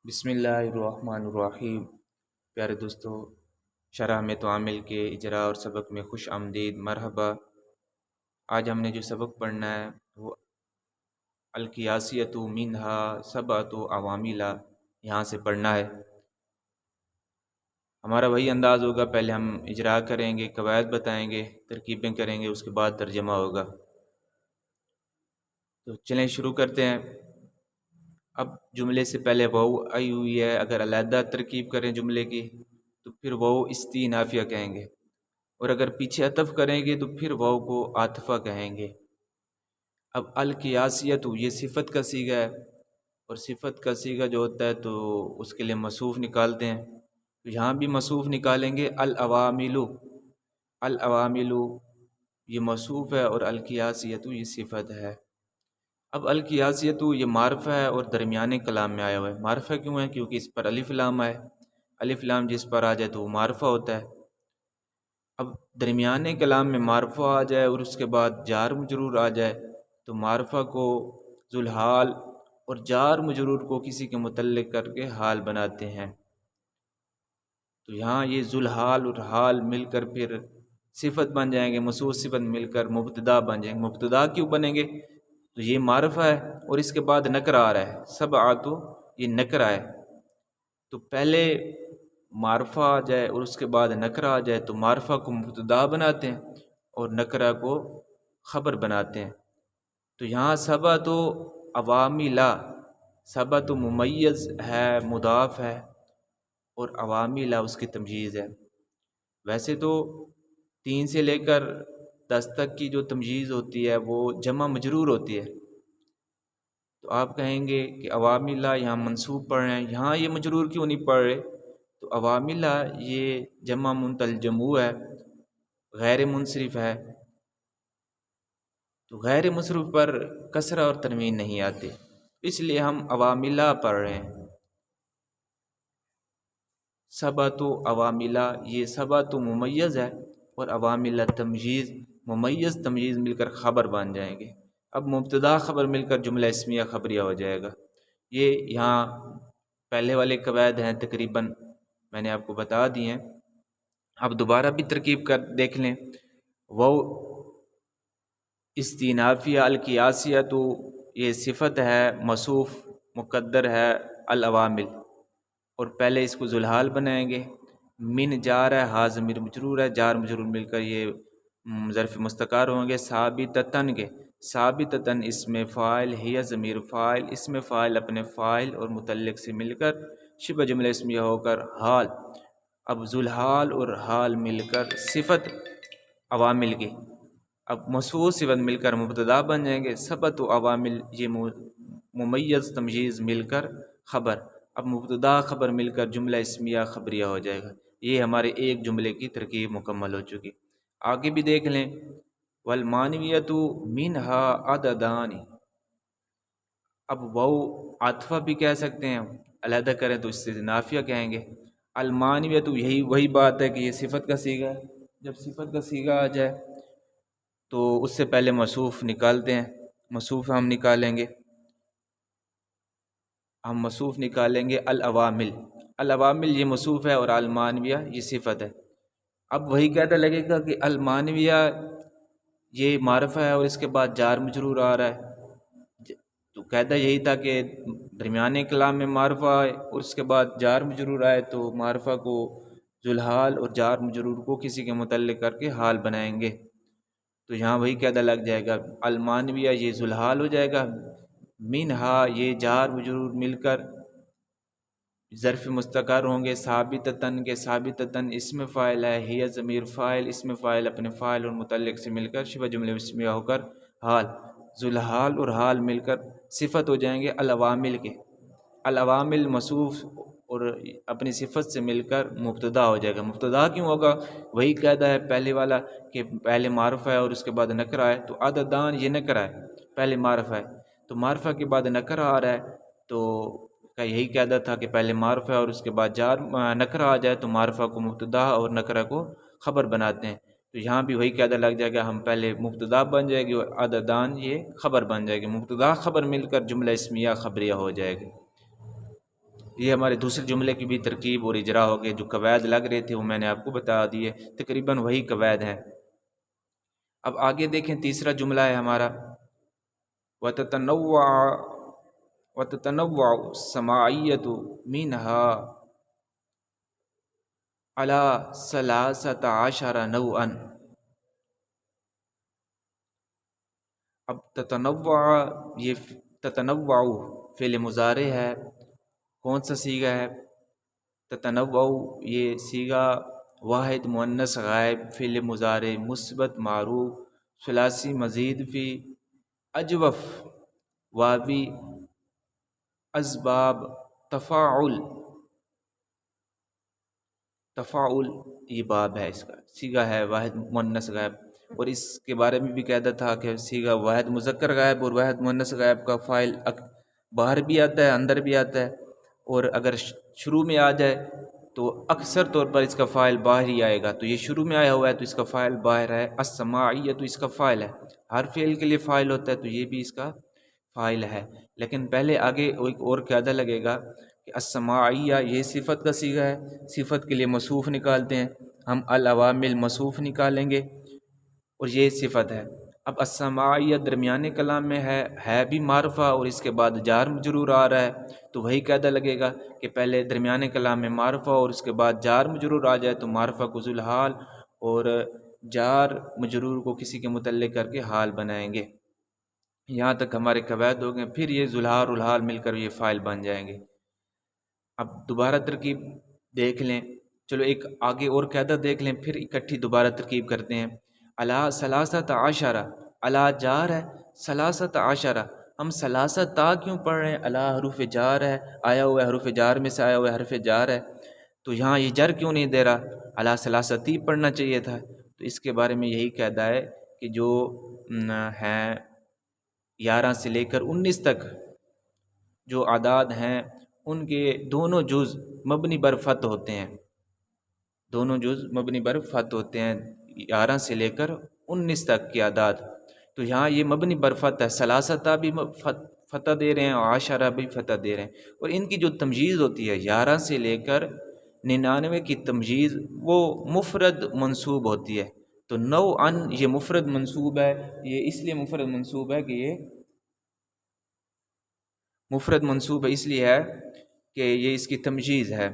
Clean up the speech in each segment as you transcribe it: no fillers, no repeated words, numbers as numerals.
بسم اللہ الرحمن الرحیم۔ پیارے دوستو، شرح میں تو عامل کے اجراء اور سبق میں خوش آمدید، مرحبا۔ آج ہم نے جو سبق پڑھنا ہے وہ القیاسیۃ منہا سبعۃ عوامل، یہاں سے پڑھنا ہے۔ ہمارا وہی انداز ہوگا، پہلے ہم اجراء کریں گے، قواعد بتائیں گے، ترکیبیں کریں گے، اس کے بعد ترجمہ ہوگا۔ تو چلیں شروع کرتے ہیں۔ اب جملے سے پہلے واو آئی ہوئی ہے، اگر علیحدہ ترکیب کریں جملے کی تو پھر واو استئنافیہ کہیں گے، اور اگر پیچھے عطف کریں گے تو پھر واو کو عاطفہ کہیں گے۔ اب القیاسیۃ یہ صفت کا صیغہ ہے، اور صفت کا صیغہ جو ہوتا ہے تو اس کے لیے موصوف نکالتے ہیں، تو یہاں بھی موصوف نکالیں گے العوامل۔ العوامل یہ موصوف ہے اور القیاسیۃ یہ صفت ہے۔ اب القیاسیۃ یہ معرفہ ہے اور درمیانے کلام میں آیا ہوا ہے۔ معرفہ کیوں ہے؟ کیونکہ اس پر الف لام ہے، الف لام جس پر آ جائے تو وہ معرفہ ہوتا ہے۔ اب درمیانے کلام میں معرفہ آ جائے اور اس کے بعد جار مجرور آ جائے تو معرفہ کو ذوالحال اور جار مجرور کو کسی کے متعلق کر کے حال بناتے ہیں۔ تو یہاں یہ ذوالحال اور حال مل کر پھر صفت بن جائیں گے، موصوف صفت مل کر مبتدا بن جائیں گے۔ مبتدا کیوں بنیں گے؟ تو یہ معرفہ ہے اور اس کے بعد نکرہ آ رہا ہے، سبعۃ یہ نکرہ ہے، تو پہلے معرفہ آ جائے اور اس کے بعد نکرہ آ جائے تو معرفہ کو مبتدا بناتے ہیں اور نکرہ کو خبر بناتے ہیں۔ تو یہاں سبعۃ عوامل، سبعۃ ممیز ہے، مضاف ہے، اور عوامل اس کی تمجیز ہے۔ ویسے تو 3 سے لے کر 10 تک کی جو تمجیز ہوتی ہے وہ جمع مجرور ہوتی ہے، تو آپ کہیں گے کہ عوامل یہاں منصوب پڑھ رہے ہیں، یہاں یہ مجرور کیوں نہیں پڑھ رہے؟ تو عوامل یہ جمع منتل جمع ہے، غیر منصرف ہے، تو غیر منصرف پر کسرہ اور تنوین نہیں آتے، اس لیے ہم عوامل پڑھ رہے ہیں۔ سبعۃ عوامل یہ سبعۃ ممیز ہے اور عوامل تمجیز، ممیز تمجیز مل کر خبر بن جائیں گے۔ اب مبتدا خبر مل کر جملہ اسمیہ خبریہ ہو جائے گا۔ یہ یہاں پہلے والے قواعد ہیں، تقریباً میں نے آپ کو بتا دی ہیں۔ اب دوبارہ بھی ترکیب کر دیکھ لیں۔ وہ استئنافیہ القیاسیہ تو یہ صفت ہے، موصوف مقدر ہے العوامل، اور پہلے اس کو ذوالحال بنائیں گے۔ من جار ہے، ہا ضمیر مجرور ہے، جار مجرور مل کر یہ ظرف مستقر ہوں گے ثابتتن کے، ثابتتن اسم فاعل، ہی ضمیر فاعل، اسم فاعل اپنے فاعل اور متعلق سے مل کر شبہ جملہ اسمیہ ہو کر حال۔ اب ذوالحال اور حال مل کر صفت عوامل کی، اب موصوف صفت مل کر مبتدا بن جائیں گے۔ سبعۃ عوامل یہ ممیز تمجیز مل کر خبر، اب مبتدا خبر مل کر جملہ اسمیہ خبریہ ہو جائے گا۔ یہ ہمارے ایک جملے کی ترکیب مکمل ہو چکی۔ آگے بھی دیکھ لیں۔ والمانویۃ منہا عددان، اب واو عاطفہ بھی کہہ سکتے ہیں، علیحدہ کریں تو استئنافیہ کہیں گے۔ المانویۃ یہی وہی بات ہے کہ یہ صفت کا صیغہ ہے، جب صفت کا صیغہ آ جائے تو اس سے پہلے موصوف نکالتے ہیں، موصوف ہم نکالیں گے، ہم موصوف نکالیں گے العوامل۔ العوامل یہ موصوف ہے اور المانویہ یہ صفت ہے۔ اب وہی قاعدہ لگے گا کہ المانویہ یہ معرفہ ہے اور اس کے بعد جار مجرور آ رہا ہے، تو قاعدہ یہی تھا کہ درمیانے کلام میں معرفہ آئے اور اس کے بعد جار مجرور آئے تو معرفہ کو ذوالحال اور جار مجرور کو کسی کے متعلق کر کے حال بنائیں گے، تو یہاں وہی قاعدہ لگ جائے گا۔ المانویہ یہ ذوالحال ہو جائے گا، منہا یہ جار مجرور مل کر ظرف مستقر ہوں گے ثابتتن کے، ثابتتن اسم فاعل ہے، ہی ضمیر فاعل، اسم فاعل اپنے فاعل اور متعلق سے مل کر شبہ جملہ اسمیہ ہو کر حال، ذوالحال اور حال مل کر صفت ہو جائیں گے العوامل کے۔ العوامل موصوف اور اپنی صفت سے مل کر مبتدا ہو جائے گا۔ مبتدا کیوں ہوگا؟ وہی قاعدہ ہے پہلے والا کہ پہلے معرفہ ہے اور اس کے بعد نکرہ ہے، تو عددان یہ نکرہ ہے، پہلے معرفہ ہے تو معرفہ کے بعد نکرہ آ رہا ہے، تو کا یہی قاعدہ تھا کہ پہلے معرفہ ہے اور اس کے بعد جار نکرہ آ جائے تو معرفہ کو مبتدا اور نکرہ کو خبر بناتے ہیں، تو یہاں بھی وہی قاعدہ لگ جائے گا، ہم پہلے مبتدا بن جائے گی اور عددان یہ خبر بن جائے گی، مبتدا خبر مل کر جملہ اسمیہ خبریہ ہو جائے گی۔ یہ ہمارے دوسرے جملے کی بھی ترکیب اور اجرا ہو گئے، جو قواعد لگ رہے تھے وہ میں نے آپ کو بتا دیے، تقریباً وہی قواعد ہیں۔ اب آگے دیکھیں، تیسرا جملہ ہے ہمارا وَتَتَنَوَّعُ السَّمَاعِيَّةُ مِنْهَا عَلَى 13 نوعًا۔ اب تتنوع، یہ تتنوع فعل مضارع ہے، کون سا صیغہ ہے؟ تتنوع یہ صیغہ واحد مؤنث غائب فعل مضارع مثبت معروف ثلاثی مزید فی اجوف واوی اسباب تفاعل یہ باب ہے، اس کا صیغہ ہے واحد مؤنث غائب، اور اس کے بارے میں بھی قاعدہ تھا کہ صیغہ واحد مذکر غائب اور واحد مؤنث غائب کا فاعل باہر بھی آتا ہے اندر بھی آتا ہے، اور اگر شروع میں آ جائے تو اکثر طور پر اس کا فاعل باہر ہی آئے گا، تو یہ شروع میں آیا ہوا ہے تو اس کا فاعل باہر ہے۔ السماعیہ تو اس کا فاعل ہے، ہر فعل کے لیے فاعل ہوتا ہے تو یہ بھی اس کا فاعل ہے، لیکن پہلے آگے ایک اور قاعدہ لگے گا کہ السماعیہ یہ صفت کا صیغہ ہے، صفت کے لیے موصوف نکالتے ہیں ہم، العوامل موصوف نکالیں گے اور یہ صفت ہے۔ اب السماعیہ درمیانے کلام میں ہے بھی معرفہ اور اس کے بعد جار مجرور آ رہا ہے، تو وہی قاعدہ لگے گا کہ پہلے درمیانے کلام میں معرفہ اور اس کے بعد جار مجرور آ جائے تو معرفہ کو ذوالحال اور جار مجرور کو کسی کے متعلق کر کے حال بنائیں گے۔ یہاں تک ہمارے قواعد ہو گئے، پھر یہ ذوالحال اور الحال مل کر یہ فاعل بن جائیں گے۔ اب دوبارہ ترکیب دیکھ لیں، چلو ایک آگے اور قاعدہ دیکھ لیں پھر اکٹھی دوبارہ ترکیب کرتے ہیں۔ علی 13 علی جار ہے 13، ہم 13 کیوں پڑھ رہے ہیں؟ علی حروف جار ہے، آیا ہوا ہے حروف جار میں سے آیا ہوا ہے حرف جار ہے، تو یہاں یہ جر کیوں نہیں دے رہا؟ علی 13 پڑھنا چاہیے تھا۔ تو اس کے بارے میں یہی قاعدہ ہے کہ جو ہیں 11 سے لے کر 19 تک جو اعداد ہیں ان کے دونوں جز مبنی بر فتح ہوتے ہیں، دونوں جز مبنی بر فتح ہوتے ہیں، 11 سے لے کر 19 تک کے اعداد، تو یہاں یہ مبنی بر فتح ہے، 13 بھی فتح دے رہے ہیں اور 10 بھی فتح دے رہے ہیں، اور ان کی جو تمجیز ہوتی ہے 11 سے لے کر 99 کی تمجیز وہ مفرد منصوب ہوتی ہے، تو نوعاً یہ مفرد منصوب ہے، یہ اس لیے مفرد منصوب ہے کہ یہ مفرد منصوب اس لیے ہے کہ یہ اس کی تمجیز ہے۔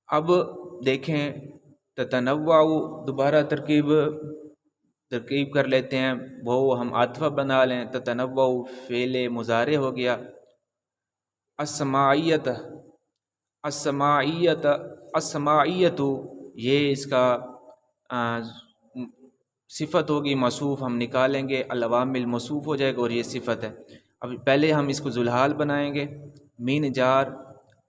اب دیکھیں تتنوع، دوبارہ ترکیب کر لیتے ہیں، وہ ہم عاطفہ بنا لیں، تتنوع فعل مضارع ہو گیا، السماعیت یہ اس کا صفت ہوگی، موصوف ہم نکالیں گے، العوامل موصوف ہو جائے گا اور یہ صفت ہے۔ اب پہلے ہم اس کو ذوالحال بنائیں گے، مین جار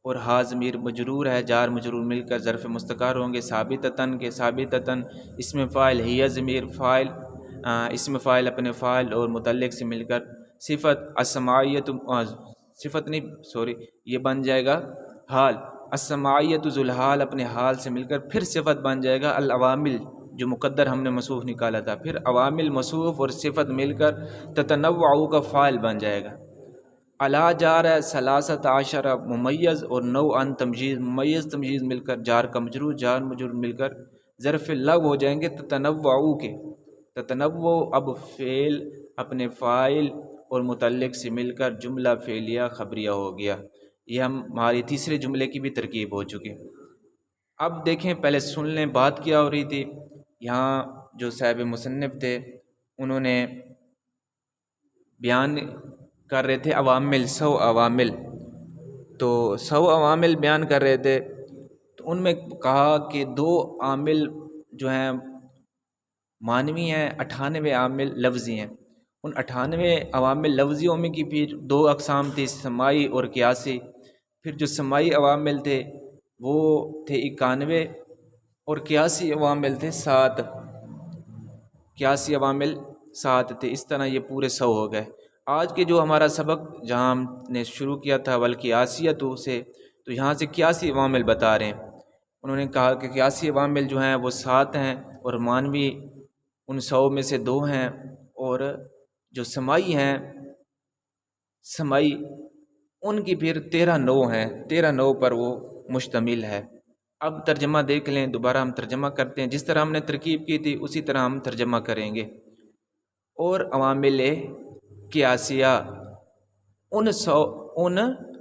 اور ہا ضمیر مجرور ہے، جار مجرور مل کر ظرف مستقر ہوں گے، ثابتتاً کے ثابتتاً اسم فاعل ہی ضمیر فاعل، اسم فاعل اپنے فاعل اور متعلق سے مل کر صفت، السماعیت صفت نہیں سوری یہ بن جائے گا حال، السماعیت ذوالحال اپنے حال سے مل کر پھر صفت بن جائے گا، العوامل جو مقدر ہم نے موصوف نکالا تھا، پھر عوامل موصوف اور صفت مل کر تتنوع کا فاعل بن جائے گا۔ علی جار ہے 13 ممیز اور نوعاً تمجیز، ممیز تمجیز مل کر جار کا مجرور، جار مجرور مل کر ظرف لغو ہو جائیں گے تتنوع کے، تتنوع اب فعل اپنے فاعل اور متعلق سے مل کر جملہ فعلیہ خبریہ ہو گیا۔ یہ ہماری تیسرے جملے کی بھی ترکیب ہو چکی۔ اب دیکھیں پہلے سن لیں بات کیا ہو رہی تھی، یہاں جو صاحب مصنف تھے انہوں نے بیان کر رہے تھے عوامل، 100 عوامل، تو 100 عوامل بیان کر رہے تھے، تو ان میں کہا کہ 2 عامل جو ہیں معنوی ہیں، 98 عامل لفظی ہیں۔ ان 98 عوامل لفظیوں میں کی پھر 2 اقسام تھی، سماعی اور قیاسی۔ پھر جو سماعی عوامل تھے وہ تھے 91 اور قیاسی عوامل تھے 7، قیاسی عوامل 7 تھے، اس طرح یہ پورے 100 ہو گئے۔ آج کے جو ہمارا سبق جہاں ہم نے شروع کیا تھا والقیاسیۃ سے، تو یہاں سے قیاسی عوامل بتا رہے ہیں۔ انہوں نے کہا کہ قیاسی عوامل جو ہیں وہ 7 ہیں اور معنوی ان 100 میں سے 2 ہیں، اور جو سماعی ہیں سماعی ان کی پھر 13 نوع ہیں، 13 نوع پر وہ مشتمل ہے۔ اب ترجمہ دیکھ لیں، دوبارہ ہم ترجمہ کرتے ہیں، جس طرح ہم نے ترکیب کی تھی اسی طرح ہم ترجمہ کریں گے۔ اور عوامل قیاسیہ ان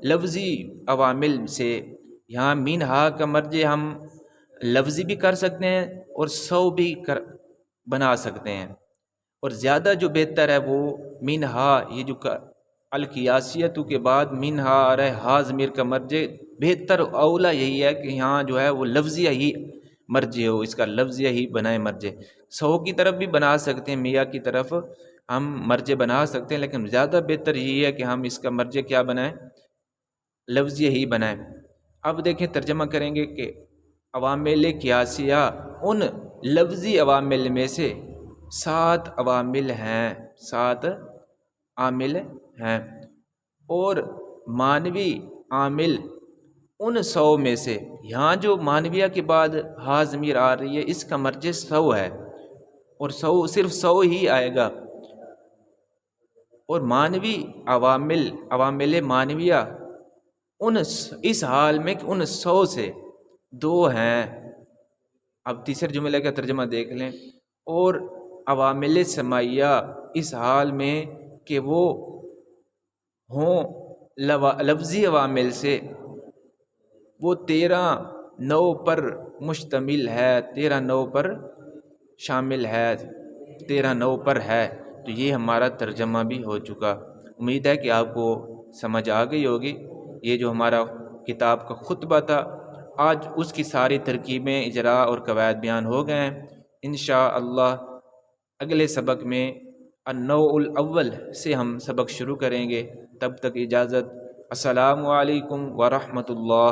لفظی عوامل سے، یہاں منہا کا مرجع ہم لفظی بھی کر سکتے ہیں اور سو بھی بنا سکتے ہیں، اور زیادہ جو بہتر ہے وہ منہا، یہ جو القیاسیتو کے بعد منہا آ رہا ہے، ہا ضمیر کا مرجع، بہتر اولا یہی ہے کہ یہاں جو ہے وہ لفظیہ ہی مرجع ہو، اس کا لفظیہ ہی بنائے مرجع۔ سو کی طرف بھی بنا سکتے ہیں، میاں کی طرف ہم مرجع بنا سکتے ہیں، لیکن زیادہ بہتر یہی ہے کہ ہم اس کا مرجع کیا بنائیں، لفظیہ ہی بنائیں۔ اب دیکھیں ترجمہ کریں گے کہ عوامل قیاسیہ ان لفظی عوامل میں سے 7 عوامل ہیں، 7 عامل ہیں، اور معنوی عامل ان 100 میں سے، یہاں جو معنویہ کے بعد ہا ضمیر آ رہی ہے اس کا مرجع 100 ہے، اور 100 صرف 100 ہی آئے گا، اور معنوی عوامل معنویہ اس حال میں کہ ان 100 سے 2 ہیں۔ اب تیسرے جملے کا ترجمہ دیکھ لیں، اور عوامل سماعیہ اس حال میں کہ وہ ہوں لفظی عوامل سے، وہ 13 نوع پر مشتمل ہے، 13 نوع پر شامل ہے، 13 نوع پر ہے۔ تو یہ ہمارا ترجمہ بھی ہو چکا۔ امید ہے کہ آپ کو سمجھ آ گئی ہوگی۔ یہ جو ہمارا کتاب کا خطبہ تھا آج، اس کی ساری ترکیبیں، اجراء اور قواعد بیان ہو گئے ہیں۔ انشاءاللہ اگلے سبق میں النوع الاول سے ہم سبق شروع کریں گے۔ تب تک اجازت، السلام علیکم ورحمۃ اللہ۔